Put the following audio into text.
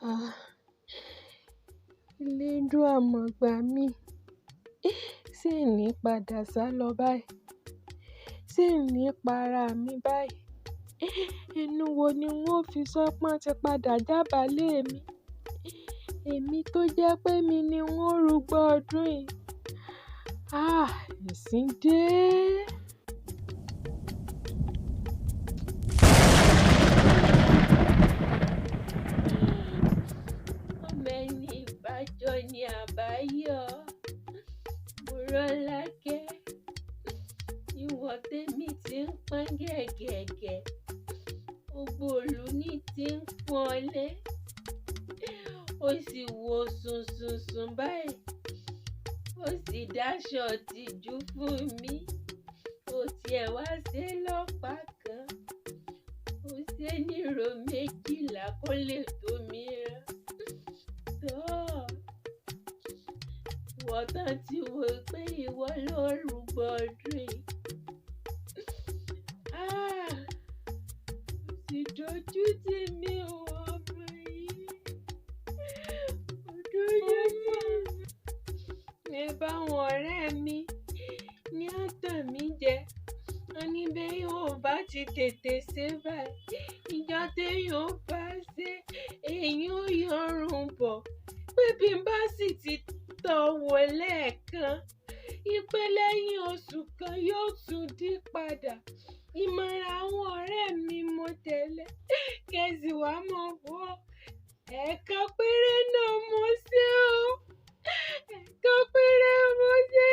Ah, Elédùà mà gbà mí. Ṣé n ní padà sálọ báyìí? Ṣé n ní para mi báyìí? Ẹnu wo ni n ó fi sọ pọ́n ti padà jábálé mi? Èmi tó jẹ́ pé mi ni n ó rúgbà ọdún yìí. Ẹ̀sín dé. Ọmọ ẹni ìbájọ́ ni àbáyọ̀. Mọ́rọ́lákẹ́, ìwọ tèmi ti ń pọ́n gẹ̀gẹ̀gẹ̀. Gbogbo ìlú ní ti ń pọ́n ọ lé. Ó sì wo sùnsùnsùn báyìí. Ó sì dáṣọ tìjú fún mi. Ó tiẹ̀ wá ṣe lọ́pàá kan. Ó ṣe nírò méjìlá kó lè tó mi rán. Ìwọ tán ti wò pé ìwọ ló rúgbà ọdún yìí. Sì dojú tì mí ọmọ yìí. Dojú tì mí. Ẹ báwọn ọ̀rẹ́ mi ní àtàn mi jẹ. Wọ́n ní bẹ́ẹ̀ yóò bá ti tètè ṣe báyìí. Ìjọ téèyàn bá ṣe, èyí ò yọrùn bọ̀. Pé bí n bá sì ti tọ́ wò lẹ́ẹ̀kan, ìpè lẹ́yìn oṣù kan yóò tún dí padà. Ìmọ̀ràn àwọn ọ̀rẹ́ mi mo tẹ̀lé. Kẹ̀sì wá mọ̀ bọ́. Ẹ̀ẹ̀kan péré náà mo ṣe o. Ẹ̀ẹ̀kan péré mo ṣe